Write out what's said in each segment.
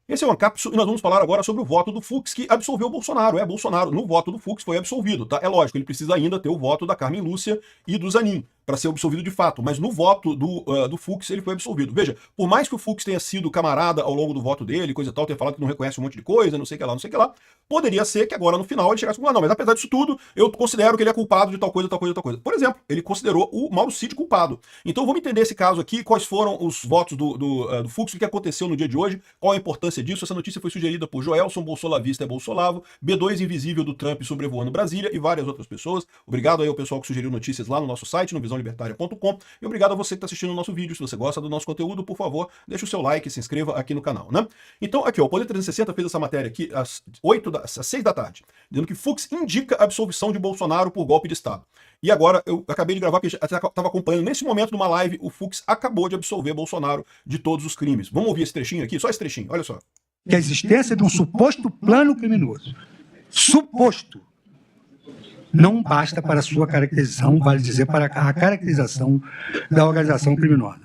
Esse é o ANCAP e nós vamos falar agora sobre o voto do Fux que absolveu o Bolsonaro. Bolsonaro, no voto do Fux, foi absolvido, tá? É lógico, ele precisa ainda ter o voto da Carmen Lúcia e do Zanin para ser absolvido de fato, mas no voto do Fux ele foi absolvido. Veja, por mais que o Fux tenha sido camarada ao longo do voto dele, coisa e tal, tenha falado que não reconhece um monte de coisa, não sei o que lá, não sei o que lá, poderia ser que agora no final ele chegasse e falasse, não, mas apesar disso tudo, eu considero que ele é culpado de tal coisa, tal coisa, tal coisa. Por exemplo, ele considerou o Mauro Cid culpado. Então vamos entender esse caso aqui, quais foram os votos do Fux, o que aconteceu no dia de hoje, qual a importância disso. Essa notícia foi sugerida por Joelson, Bolsolavista é Bolsolavo, B2 Invisível do Trump sobrevoando Brasília e várias outras pessoas. Obrigado aí ao pessoal que sugeriu notícias lá no nosso site, no visãolibertaria.com. E obrigado a você que está assistindo o nosso vídeo. Se você gosta do nosso conteúdo, por favor, deixe o seu like e se inscreva aqui no canal, né? Então, aqui, ó, o Poder 360 fez essa matéria aqui às 6 da tarde, dizendo que Fux indica a absolvição de Bolsonaro por golpe de Estado. E agora, eu acabei de gravar, porque eu estava acompanhando nesse momento numa live, o Fux acabou de absolver Bolsonaro de todos os crimes. Vamos ouvir esse trechinho aqui? Só esse trechinho, olha só. Que a existência de um suposto plano criminoso, suposto, não basta para a sua caracterização, vale dizer, para a caracterização da organização criminosa.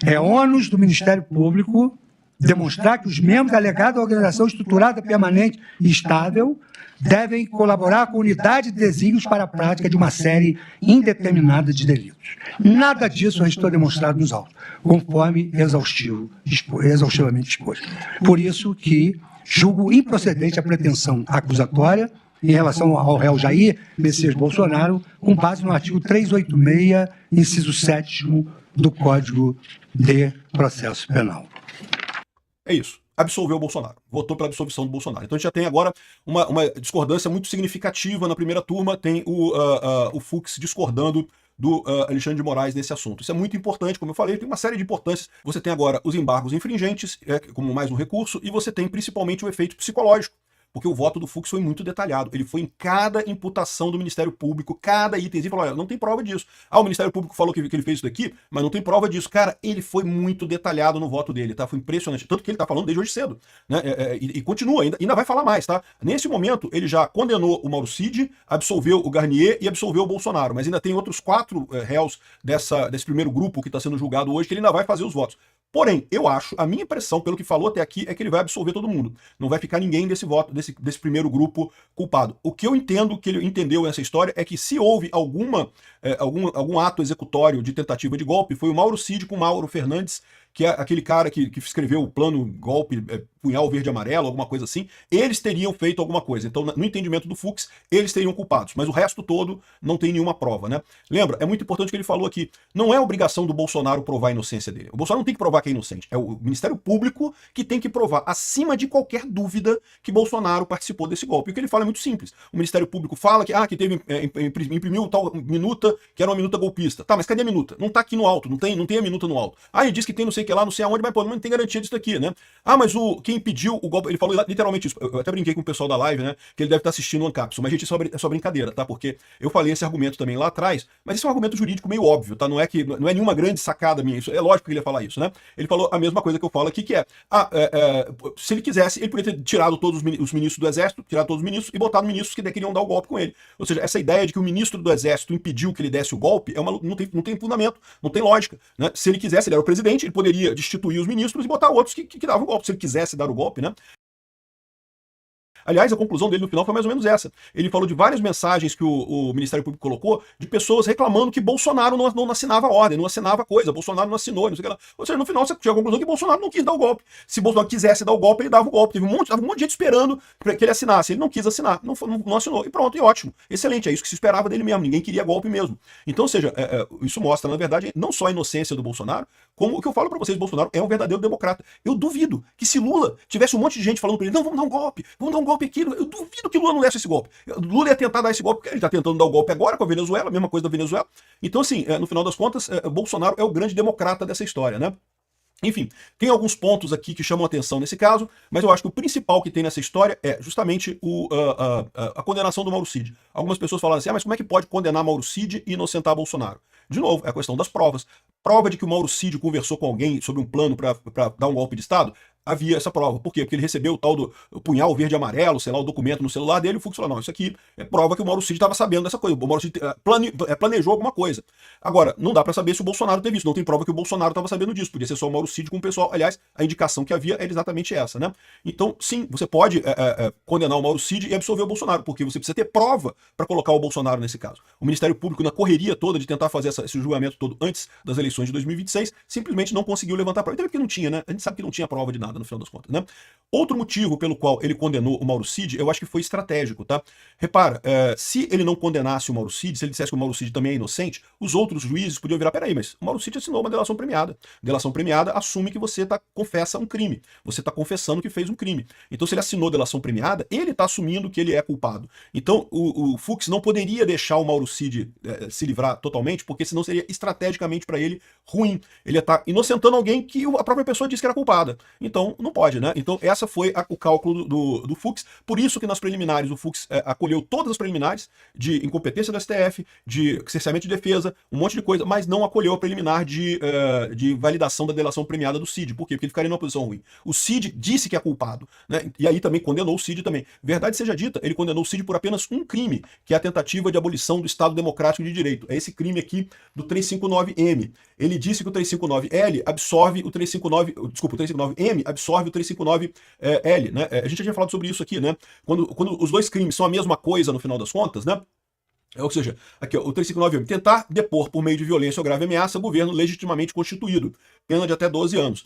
É ônus do Ministério Público demonstrar que os membros da alegada organização estruturada, permanente e estável devem colaborar com unidade de desígnios para a prática de uma série indeterminada de delitos. Nada disso restou demonstrado nos autos, conforme exaustivamente exposto. Por isso que julgo improcedente a pretensão acusatória em relação ao réu Jair Messias Bolsonaro, com base no artigo 386, inciso 7º do Código de Processo Penal. É isso. Absolveu o Bolsonaro. Votou pela absolvição do Bolsonaro. Então a gente já tem agora uma discordância muito significativa na primeira turma, tem o Fux discordando do Alexandre de Moraes nesse assunto. Isso é muito importante, como eu falei, tem uma série de importâncias. Você tem agora os embargos infringentes, como mais um recurso, e você tem principalmente o efeito psicológico, porque o voto do Fux foi muito detalhado. Ele foi em cada imputação do Ministério Público, cada item, e falou, olha, não tem prova disso. Ah, o Ministério Público falou que ele fez isso daqui, mas não tem prova disso. Cara, ele foi muito detalhado no voto dele, tá? Foi impressionante. Tanto que ele tá falando desde hoje cedo, né? E continua, ainda vai falar mais, tá? Nesse momento, ele já condenou o Mauro Cid, absolveu o Garnier e absolveu o Bolsonaro, mas ainda tem outros 4 réus desse primeiro grupo que está sendo julgado hoje, que ele ainda vai fazer os votos. Porém, eu acho, a minha impressão, pelo que falou até aqui, é que ele vai absolver todo mundo. Não vai ficar ninguém desse voto, desse primeiro grupo culpado. O que eu entendo que ele entendeu nessa história é que se houve algum ato executório de tentativa de golpe, foi o Mauro Cid com o Mauro Fernandes, que é aquele cara que escreveu o plano golpe, punhal verde e amarelo, alguma coisa assim, eles teriam feito alguma coisa. Então, no entendimento do Fux, eles teriam culpados, mas o resto todo não tem nenhuma prova, né? Lembra, é muito importante o que ele falou aqui, não é obrigação do Bolsonaro provar a inocência dele. O Bolsonaro não tem que provar que é inocente, é o Ministério Público que tem que provar, acima de qualquer dúvida, que Bolsonaro participou desse golpe. E o que ele fala é muito simples. O Ministério Público fala que teve, imprimiu tal minuta, que era uma minuta golpista. Tá, mas cadê a minuta? Não tá aqui no alto, não tem a minuta no alto. Ah, ele diz que tem não sei o que lá, não sei aonde, mas pô, não tem garantia disso daqui, né? Ah, mas quem impediu o golpe, ele falou literalmente isso. Eu até brinquei com o pessoal da live, né? Que ele deve estar assistindo o Ancapsul, mas gente, isso é só brincadeira, tá? Porque eu falei esse argumento também lá atrás, mas isso é um argumento jurídico meio óbvio, tá? Não é nenhuma grande sacada minha, isso é lógico que ele ia falar isso, né? Ele falou a mesma coisa que eu falo aqui, que se ele quisesse, ele poderia ter tirado todos os ministros do Exército, tirado todos os ministros e botado ministros que queriam dar o golpe com ele. Ou seja, essa ideia de que o ministro do Exército impediu que ele desse o golpe não tem fundamento, não tem lógica, né? Se ele quisesse, ele era o presidente, ele poderia destituir os ministros e botar outros que davam o golpe, se ele quisesse dar o golpe, né? Aliás, a conclusão dele no final foi mais ou menos essa. Ele falou de várias mensagens que o Ministério Público colocou de pessoas reclamando que Bolsonaro não assinava a ordem, não assinava a coisa, Bolsonaro não assinou, não sei o que lá. Ou seja, no final você chega à conclusão que Bolsonaro não quis dar o golpe. Se Bolsonaro quisesse dar o golpe, ele dava o golpe. Teve um monte de gente esperando que ele assinasse. Ele não quis assinar, não assinou. E pronto, e ótimo. Excelente, é isso que se esperava dele mesmo. Ninguém queria golpe mesmo. Então, ou seja, isso mostra, na verdade, não só a inocência do Bolsonaro, como o que eu falo pra vocês, Bolsonaro é um verdadeiro democrata. Eu duvido que se Lula tivesse um monte de gente falando pra ele, não, vamos dar um golpe aqui, eu duvido que Lula não desse esse golpe. Lula ia tentar dar esse golpe, porque ele está tentando dar o golpe agora com a Venezuela, a mesma coisa da Venezuela. Então, assim, no final das contas, Bolsonaro é o grande democrata dessa história, né? Enfim, tem alguns pontos aqui que chamam a atenção nesse caso, mas eu acho que o principal que tem nessa história é justamente a condenação do Mauro Cid. Algumas pessoas falaram assim, mas como é que pode condenar Mauro Cid e inocentar Bolsonaro? De novo, é a questão das provas. Prova de que o Mauro Cid conversou com alguém sobre um plano para dar um golpe de Estado, havia essa prova. Por quê? Porque ele recebeu o tal do punhal verde e amarelo, sei lá, o documento no celular dele, e o Fux falou, não, isso aqui é prova que o Mauro Cid estava sabendo dessa coisa, o Mauro Cid planejou alguma coisa. Agora, não dá para saber se o Bolsonaro teve isso, não tem prova que o Bolsonaro estava sabendo disso, podia ser só o Mauro Cid com o pessoal, aliás, a indicação que havia era exatamente essa, né? Então, sim, você pode condenar o Mauro Cid e absolver o Bolsonaro, porque você precisa ter prova para colocar o Bolsonaro nesse caso. O Ministério Público, na correria toda de tentar fazer esse julgamento todo antes das eleições de 2026, simplesmente não conseguiu levantar prova. Então, porque não tinha, né? A gente sabe que não tinha prova de nada no final das contas, né? Outro motivo pelo qual ele condenou o Mauro Cid, eu acho que foi estratégico, tá? Repara, se ele não condenasse o Mauro Cid, se ele dissesse que o Mauro Cid também é inocente, os outros juízes podiam virar, peraí, mas o Mauro Cid assinou uma delação premiada. Delação premiada assume que você confessa um crime. Você está confessando que fez um crime. Então, se ele assinou delação premiada, ele está assumindo que ele é culpado. Então, o Fux não poderia deixar o Mauro Cid se livrar totalmente, porque senão seria estrategicamente para ele ruim. Ele ia estar inocentando alguém que a própria pessoa disse que era culpada. Então, não pode, né? Então, essa foi o cálculo do Fux. Por isso que nas preliminares, o Fux acolheu todas as preliminares de incompetência do STF, de cerceamento de defesa, um monte de coisa, mas não acolheu a preliminar de validação da delação premiada do Cid. Por quê? Porque ele ficaria numa posição ruim. O Cid disse que é culpado, né? E aí também condenou o Cid também. Verdade seja dita, ele condenou o Cid por apenas um crime, que é a tentativa de abolição do Estado Democrático de Direito. É esse crime aqui do 359M. Ele disse que o 359L absorve o 359... Desculpa, o 359M absorve o 359L, né? A gente já tinha falado sobre isso aqui, né? Quando os dois crimes são a mesma coisa no final das contas, né? Ou seja, aqui ó, o 359M, tentar depor por meio de violência ou grave ameaça governo legitimamente constituído, pena de até 12 anos.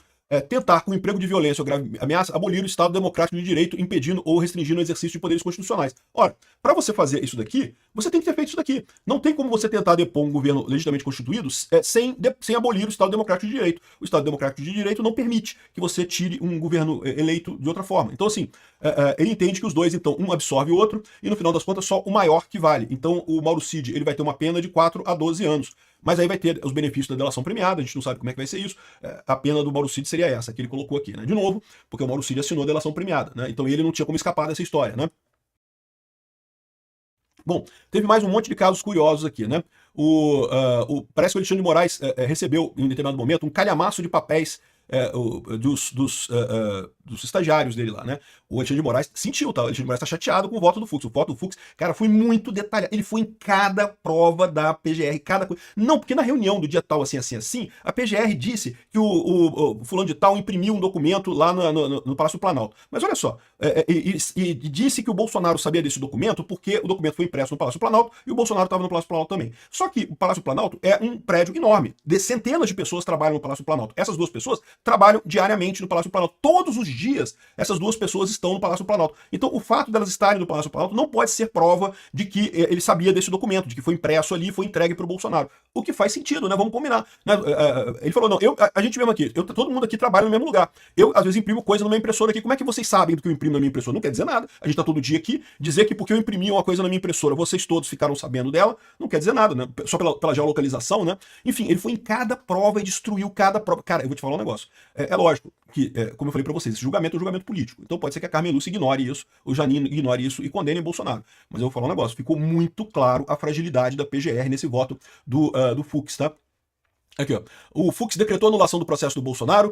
Tentar, com emprego de violência ou grave ameaça, abolir o Estado Democrático de Direito, impedindo ou restringindo o exercício de poderes constitucionais. Ora, para você fazer isso daqui, você tem que ter feito isso daqui. Não tem como você tentar depor um governo legitimamente constituído sem abolir o Estado Democrático de Direito. O Estado Democrático de Direito não permite que você tire um governo eleito de outra forma. Então, assim, ele entende que os dois, então, um absorve o outro, e no final das contas, só o maior que vale. Então, o Mauro Cid, ele vai ter uma pena de 4 a 12 anos. Mas aí vai ter os benefícios da delação premiada, a gente não sabe como é que vai ser isso. A pena do Mauro Cid seria essa, que ele colocou aqui, né? De novo, porque o Mauro Cid assinou a delação premiada, né? Então ele não tinha como escapar dessa história, né? Bom, teve mais um monte de casos curiosos aqui, né? Parece que o Alexandre de Moraes recebeu, em determinado momento, um calhamaço de papéis dos estagiários dele lá, né? O Alexandre de Moraes sentiu, tá? O Alexandre de Moraes tá chateado com o voto do Fux. O voto do Fux, cara, foi muito detalhado. Ele foi em cada prova da PGR, cada coisa. Não, porque na reunião do dia tal, assim, a PGR disse que o fulano de tal imprimiu um documento lá no Palácio do Planalto. Mas olha só, e disse que o Bolsonaro sabia desse documento porque o documento foi impresso no Palácio do Planalto e o Bolsonaro estava no Palácio do Planalto também. Só que o Palácio do Planalto é um prédio enorme. Centenas de pessoas trabalham no Palácio do Planalto. Essas duas pessoas trabalham diariamente no Palácio do Planalto. Todos os dias, essas duas pessoas estão no Palácio do Planalto. Então, o fato delas estarem no Palácio do Planalto não pode ser prova de que ele sabia desse documento, de que foi impresso ali e foi entregue para o Bolsonaro. O que faz sentido, né? Vamos combinar. Né? Ele falou, não, a gente mesmo aqui, todo mundo aqui trabalha no mesmo lugar. Eu, às vezes, imprimo coisa na minha impressora aqui. Como é que vocês sabem do que eu imprimo na minha impressora? Não quer dizer nada. A gente tá todo dia aqui. Dizer que porque eu imprimi uma coisa na minha impressora, vocês todos ficaram sabendo dela, não quer dizer nada, né? Só pela geolocalização, né? Enfim, ele foi em cada prova e destruiu cada prova. Cara, eu vou te falar um negócio. É lógico que, como eu falei pra vocês, esse julgamento é um julgamento político. Então pode ser que a Carmen Lúcia ignore isso, o Janine ignore isso e condene Bolsonaro. Mas eu vou falar um negócio. Ficou muito claro a fragilidade da PGR nesse voto do Fux, tá? Aqui, ó. O Fux decretou a anulação do processo do Bolsonaro,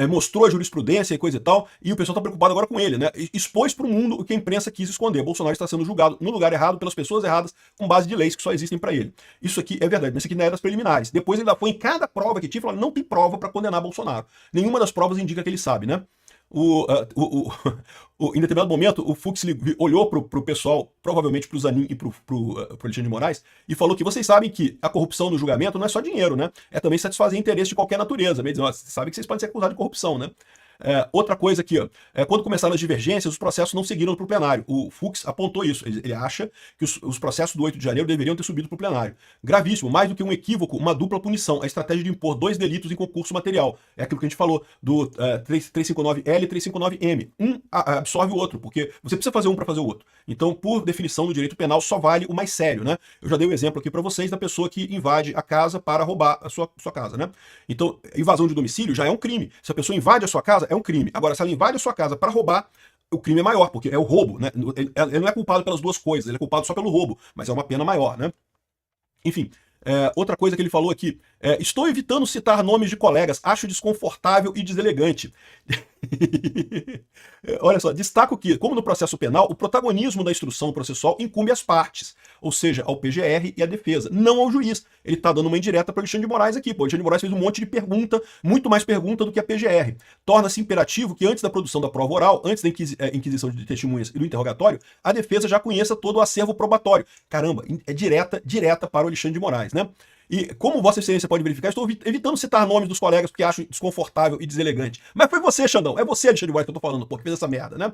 mostrou a jurisprudência e coisa e tal, e o pessoal tá preocupado agora com ele, né? Expôs pro mundo o que a imprensa quis esconder. Bolsonaro está sendo julgado no lugar errado, pelas pessoas erradas, com base de leis que só existem para ele. Isso aqui é verdade, mas isso aqui não é das preliminares. Depois ele foi em cada prova que tinha, falou, não tem prova para condenar Bolsonaro. Nenhuma das provas indica que ele sabe, né? Em determinado momento, o Fux olhou pro pessoal, provavelmente pro Zanin e pro Alexandre de Moraes, e falou que vocês sabem que a corrupção no julgamento não é só dinheiro, né? É também satisfazer interesse de qualquer natureza. Bem, vocês sabem que vocês podem ser acusados de corrupção, né? Outra coisa aqui, ó, quando começaram as divergências, os processos não seguiram para o plenário. O Fux apontou isso. Ele acha que os processos do 8 de janeiro deveriam ter subido para o plenário. Gravíssimo, mais do que um equívoco, uma dupla punição. A estratégia de impor 2 delitos em concurso material. É aquilo que a gente falou do 359L e 359M. Um absorve o outro, porque você precisa fazer um para fazer o outro. Então, por definição do direito penal, só vale o mais sério, né? Eu já dei o exemplo aqui para vocês da pessoa que invade a casa para roubar a sua casa, né? Então, invasão de domicílio já é um crime. Se a pessoa invade a sua casa, é um crime. Agora, se ela invade a sua casa para roubar, o crime é maior, porque é o roubo, né? Ele não é culpado pelas duas coisas, ele é culpado só pelo roubo, mas é uma pena maior, né? Enfim, outra coisa que ele falou aqui, estou evitando citar nomes de colegas, acho desconfortável e deselegante. Olha só, destaco que, como no processo penal, o protagonismo da instrução processual incumbe às partes, ou seja, ao PGR e à defesa, não ao juiz. Ele está dando uma indireta para o Alexandre de Moraes aqui. Pô, o Alexandre de Moraes fez um monte de pergunta, muito mais pergunta do que a PGR. Torna-se imperativo que antes da produção da prova oral, antes da inquisição de testemunhas e do interrogatório, a defesa já conheça todo o acervo probatório. Caramba, é direta para o Alexandre de Moraes, né? E como Vossa Excelência pode verificar, estou evitando citar nomes dos colegas porque acho desconfortável e deselegante. Mas foi você, Xandão. É você, Alexandre de Moraes, que eu tô falando, pô, que fez essa merda, né?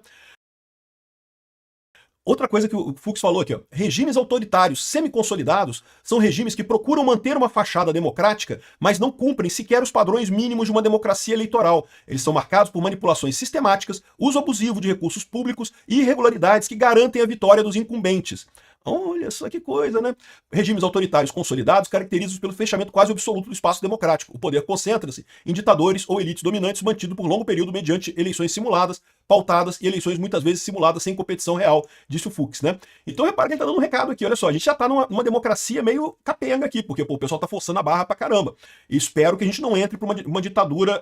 Outra coisa que o Fux falou aqui, ó. Regimes autoritários semi-consolidados são regimes que procuram manter uma fachada democrática, mas não cumprem sequer os padrões mínimos de uma democracia eleitoral. Eles são marcados por manipulações sistemáticas, uso abusivo de recursos públicos e irregularidades que garantem a vitória dos incumbentes. Olha só que coisa, né? Regimes autoritários consolidados caracterizados pelo fechamento quase absoluto do espaço democrático. O poder concentra-se em ditadores ou elites dominantes mantido por longo período mediante eleições simuladas, pautadas e eleições muitas vezes simuladas sem competição real, disse o Fux, né? Então repara que ele tá dando um recado aqui, olha só, a gente já tá numa democracia meio capenga aqui, porque pô, o pessoal tá forçando a barra pra caramba. E espero que a gente não entre pra uma ditadura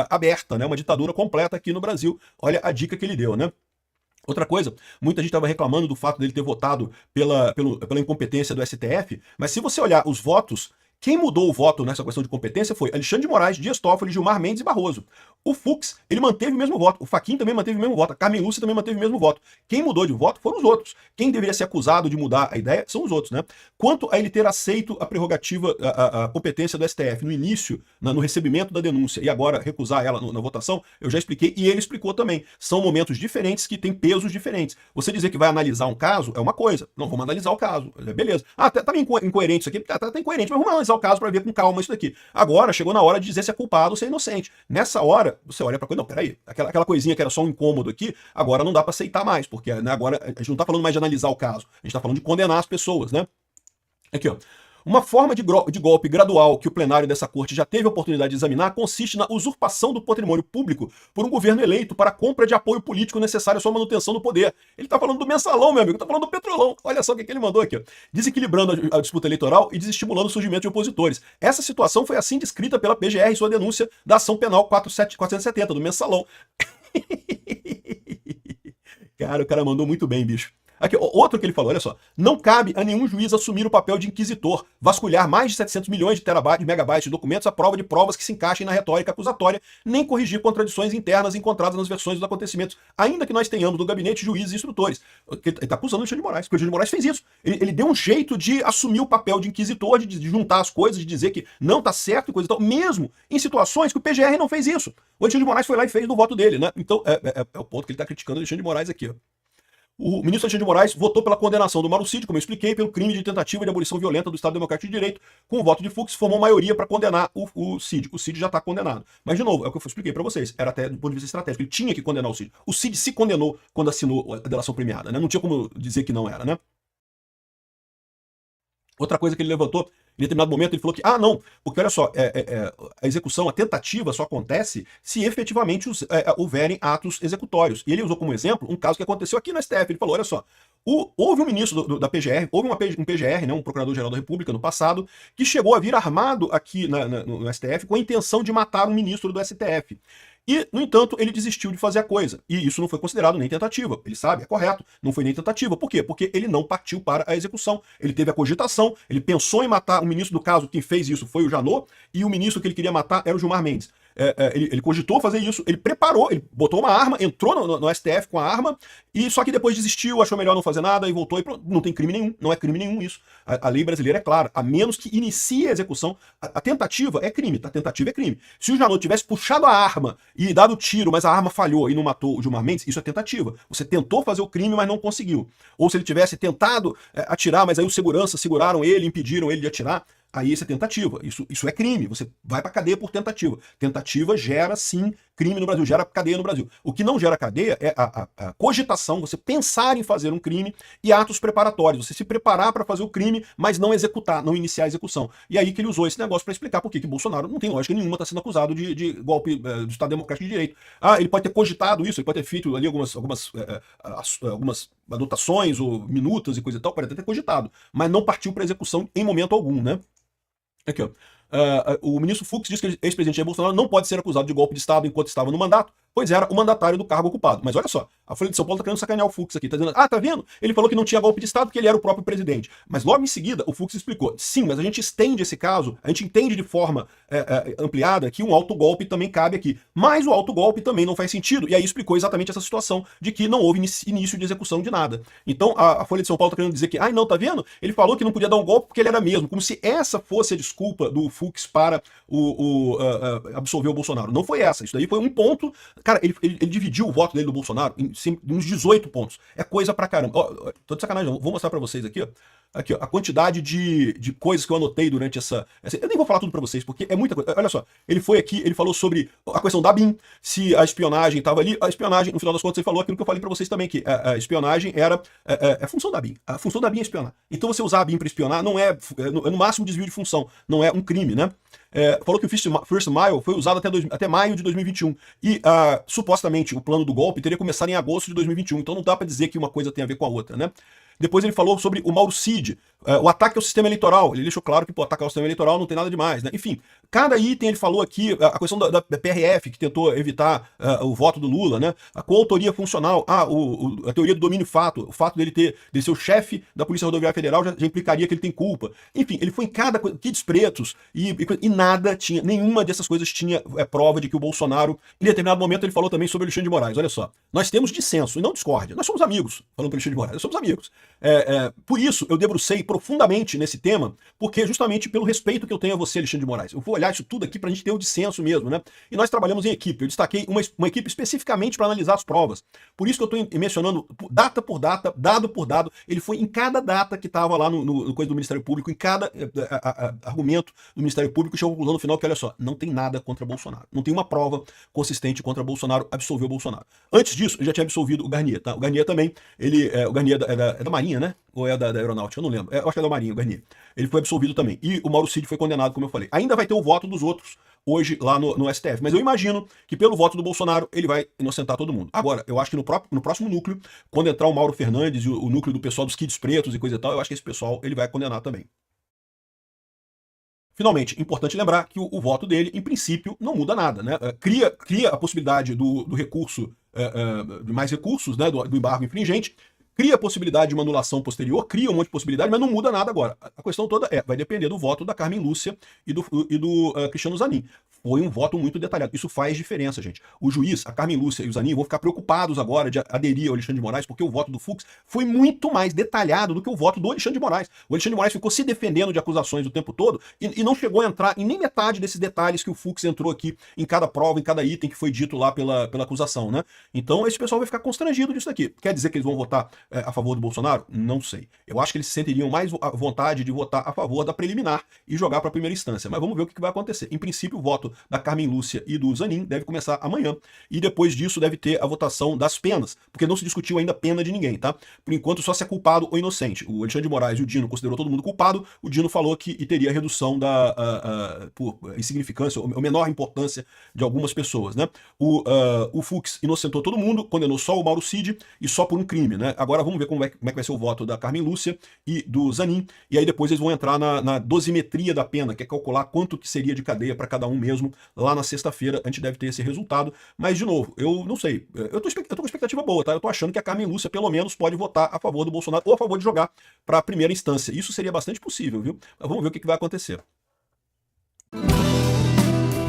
aberta, né? Uma ditadura completa aqui no Brasil. Olha a dica que ele deu, né? Outra coisa, muita gente estava reclamando do fato dele ter votado pela incompetência do STF, mas se você olhar os votos, quem mudou o voto nessa questão de competência foi Alexandre de Moraes, Dias Toffoli, Gilmar Mendes e Barroso. O Fux, ele manteve o mesmo voto. O Fachin também manteve o mesmo voto. A Carmen Lúcia também manteve o mesmo voto. Quem mudou de voto foram os outros. Quem deveria ser acusado de mudar a ideia são os outros, né? Quanto a ele ter aceito a prerrogativa, a competência do STF no início, no recebimento da denúncia, e agora recusar ela na votação, eu já expliquei e ele explicou também. São momentos diferentes que têm pesos diferentes. Você dizer que vai analisar um caso é uma coisa. Não, vamos analisar o caso. Beleza. Ah, tá meio incoerente isso aqui? Tá incoerente, mas vamos analisar o caso para ver com calma isso daqui. Agora, chegou na hora de dizer se é culpado ou se é inocente. Nessa hora, você olha pra coisa, não, peraí, aquela coisinha que era só um incômodo aqui, agora não dá pra aceitar mais, porque né, agora a gente não tá falando mais de analisar o caso, a gente tá falando de condenar as pessoas, né? Aqui, ó. Uma forma de golpe gradual que o plenário dessa corte já teve a oportunidade de examinar consiste na usurpação do patrimônio público por um governo eleito para a compra de apoio político necessário à sua manutenção no poder. Ele está falando do mensalão, meu amigo, está falando do petrolão. Olha só o que ele mandou aqui. Ó. Desequilibrando a disputa eleitoral e desestimulando o surgimento de opositores. Essa situação foi assim descrita pela PGR em sua denúncia da ação penal 470, do mensalão. Cara, o cara mandou muito bem, bicho. Aqui, outro que ele falou, olha só. Não cabe a nenhum juiz assumir o papel de inquisitor, vasculhar mais de 700 milhões de terabytes, megabytes de documentos à prova de provas que se encaixem na retórica acusatória, nem corrigir contradições internas encontradas nas versões dos acontecimentos, ainda que nós tenhamos no gabinete juízes e instrutores. Ele está acusando o Alexandre de Moraes, porque o Alexandre de Moraes fez isso. Ele deu um jeito de assumir o papel de inquisitor, de juntar as coisas, de dizer que não está certo e coisa e tal, mesmo em situações que o PGR não fez isso. O Alexandre de Moraes foi lá e fez no voto dele, né? Então, é o ponto que ele está criticando o Alexandre de Moraes aqui, ó. O ministro Alexandre de Moraes votou pela condenação do Mauro Cid, como eu expliquei, pelo crime de tentativa de abolição violenta do Estado Democrático de Direito. Com o voto de Fux, formou maioria para condenar o Cid. O Cid já está condenado. Mas, de novo, é o que eu expliquei para vocês. Era até do ponto de vista estratégico. Ele tinha que condenar o Cid. O Cid se condenou quando assinou a delação premiada, né? Não tinha como dizer que não era, né? Outra coisa que ele levantou, em determinado momento, ele falou que, não, porque olha só, a execução, a tentativa só acontece se efetivamente houverem atos executórios. E ele usou como exemplo um caso que aconteceu aqui no STF. Ele falou, olha só, houve um ministro da PGR, houve um PGR, né, um Procurador-Geral da República no passado, que chegou a vir armado aqui no STF com a intenção de matar um ministro do STF. E, no entanto, ele desistiu de fazer a coisa. E isso não foi considerado nem tentativa. Ele sabe, é correto. Não foi nem tentativa. Por quê? Porque ele não partiu para a execução. Ele teve a cogitação, ele pensou em matar o ministro, do caso, quem fez isso foi o Janot, e o ministro que ele queria matar era o Gilmar Mendes. Ele cogitou fazer isso, ele preparou, ele botou uma arma, entrou no STF com a arma, e só que depois desistiu, achou melhor não fazer nada e voltou e pronto. Não tem crime nenhum, não é crime nenhum isso. A lei brasileira é clara, a menos que inicie a execução, a tentativa é crime, tá? A tentativa é crime. Se o Janot tivesse puxado a arma e dado tiro, mas a arma falhou e não matou o Gilmar Mendes, isso é tentativa. Você tentou fazer o crime, mas não conseguiu. Ou se ele tivesse tentado atirar, mas aí os seguranças seguraram ele, impediram ele de atirar, aí isso é tentativa. Isso é crime. Você vai pra cadeia por tentativa. Tentativa gera, sim, crime no Brasil, gera cadeia no Brasil. O que não gera cadeia é a cogitação, você pensar em fazer um crime, e atos preparatórios. Você se preparar para fazer o crime, mas não executar, não iniciar a execução. E aí que ele usou esse negócio para explicar por que Bolsonaro não tem lógica nenhuma, está sendo acusado de golpe do Estado Democrático de Direito. Ele pode ter cogitado isso, ele pode ter feito ali algumas anotações ou minutas e coisa e tal, pode até ter cogitado, mas não partiu para execução em momento algum, né? Aqui, ó. O ministro Fux diz que o ex-presidente Jair Bolsonaro não pode ser acusado de golpe de Estado enquanto estava no mandato, pois era o mandatário do cargo ocupado. Mas olha só, a Folha de São Paulo tá querendo sacanear o Fux aqui, tá dizendo, tá vendo? Ele falou que não tinha golpe de Estado porque ele era o próprio presidente. Mas logo em seguida, o Fux explicou, sim, mas a gente estende esse caso, a gente entende de forma ampliada que um autogolpe também cabe aqui. Mas o autogolpe também não faz sentido. E aí explicou exatamente essa situação de que não houve início de execução de nada. Então a Folha de São Paulo tá querendo dizer que, não, tá vendo? Ele falou que não podia dar um golpe porque ele era mesmo, como se essa fosse a desculpa do Fux para absolver o Bolsonaro. Não foi essa, isso daí foi um ponto. Cara, ele dividiu o voto dele do Bolsonaro em uns 18 pontos. É coisa pra caramba. Ó, tô de sacanagem, vou mostrar pra vocês aqui, ó. Aqui, ó, a quantidade de coisas que eu anotei durante essa... Eu nem vou falar tudo pra vocês, porque é muita coisa. Olha só, ele foi aqui, ele falou sobre a questão da ABIN, se a espionagem estava ali. A espionagem, no final das contas, ele falou aquilo que eu falei pra vocês também, que a espionagem era a função da ABIN. A função da ABIN é espionar. Então você usar a ABIN pra espionar não é no máximo desvio de função, não é um crime, né? Falou que o First Mile foi usado até maio de 2021. E supostamente o plano do golpe teria começado em agosto de 2021. Então não dá pra dizer que uma coisa tem a ver com a outra, né? Depois ele falou sobre o Mauro Cid, o ataque ao sistema eleitoral. Ele deixou claro que atacar o sistema eleitoral não tem nada demais, né? Enfim, cada item ele falou aqui, a questão da PRF, que tentou evitar o voto do Lula, né? A coautoria funcional, a teoria do domínio fato, o fato dele ser o chefe da Polícia Rodoviária Federal já implicaria que ele tem culpa. Enfim, ele foi em cada coisa, kits pretos, e nada tinha, nenhuma dessas coisas tinha prova de que o Bolsonaro, em determinado momento ele falou também sobre o Alexandre de Moraes. Olha só, nós temos dissenso e não discórdia, nós somos amigos, falando para o Alexandre de Moraes, nós somos amigos. Por isso eu debrucei profundamente nesse tema, porque justamente pelo respeito que eu tenho a você, Alexandre de Moraes. Eu vou olhar isso tudo aqui pra gente ter o dissenso mesmo, né? E nós trabalhamos em equipe. Eu destaquei uma equipe especificamente para analisar as provas. Por isso que eu estou mencionando data por data, dado por dado. Ele foi em cada data que estava lá no coisa do Ministério Público, em cada argumento do Ministério Público, chegou à conclusão no final que, olha só, não tem nada contra Bolsonaro. Não tem uma prova consistente contra Bolsonaro, absolveu Bolsonaro. Antes disso, ele já tinha absolvido o Garnier, tá? O Garnier também, o Garnier é da Marinha, né? Ou é da Aeronáutica? Eu não lembro. Eu acho que é da Marinha, o Garnier. Ele foi absolvido também. E o Mauro Cid foi condenado, como eu falei. Ainda vai ter o voto dos outros hoje lá no STF. Mas eu imagino que pelo voto do Bolsonaro, ele vai inocentar todo mundo. Agora, eu acho que no próximo núcleo, quando entrar o Mauro Fernandes e o núcleo do pessoal dos kits pretos e coisa e tal, eu acho que esse pessoal ele vai condenar também. Finalmente, importante lembrar que o voto dele, em princípio, não muda nada, né? Cria a possibilidade do recurso, de mais recursos, né? Do embargo infringente, cria a possibilidade de uma anulação posterior, cria um monte de possibilidade, mas não muda nada agora. A questão toda vai depender do voto da Carmen Lúcia e do Cristiano Zanin. Foi um voto muito detalhado. Isso faz diferença, gente. O juiz, a Carmen Lúcia e o Zanin vão ficar preocupados agora de aderir ao Alexandre de Moraes, porque o voto do Fux foi muito mais detalhado do que o voto do Alexandre de Moraes. O Alexandre de Moraes ficou se defendendo de acusações o tempo todo e não chegou a entrar em nem metade desses detalhes que o Fux entrou aqui em cada prova, em cada item que foi dito lá pela acusação, né? Então esse pessoal vai ficar constrangido disso aqui. Quer dizer que eles vão votar a favor do Bolsonaro? Não sei. Eu acho que eles se sentiriam mais à vontade de votar a favor da preliminar e jogar para a primeira instância. Mas vamos ver o que vai acontecer. Em princípio, o voto da Carmen Lúcia e do Zanin deve começar amanhã. E depois disso deve ter a votação das penas, porque não se discutiu ainda a pena de ninguém, tá? Por enquanto, só se é culpado ou inocente. O Alexandre de Moraes e o Dino considerou todo mundo culpado. O Dino falou que teria redução por insignificância ou menor importância de algumas pessoas, né? O Fux inocentou todo mundo, condenou só o Mauro Cid e só por um crime, né? Agora vamos ver como é que vai ser o voto da Carmen Lúcia e do Zanin, e aí depois eles vão entrar na dosimetria da pena, que é calcular quanto que seria de cadeia para cada um mesmo. Lá na sexta-feira a gente deve ter esse resultado, mas de novo, eu não sei, eu tô com expectativa boa, tá? Eu tô achando que a Carmen Lúcia pelo menos pode votar a favor do Bolsonaro ou a favor de jogar para a primeira instância. Isso seria bastante possível, viu? Mas vamos ver o que vai acontecer.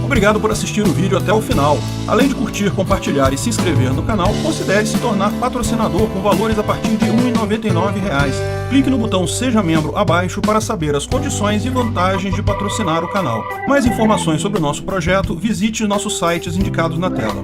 Obrigado por assistir o vídeo até o final. Além de curtir, compartilhar e se inscrever no canal, considere se tornar patrocinador com valores a partir de R$ 1,99. Clique no botão Seja Membro abaixo para saber as condições e vantagens de patrocinar o canal. Mais informações sobre o nosso projeto, visite nossos sites indicados na tela.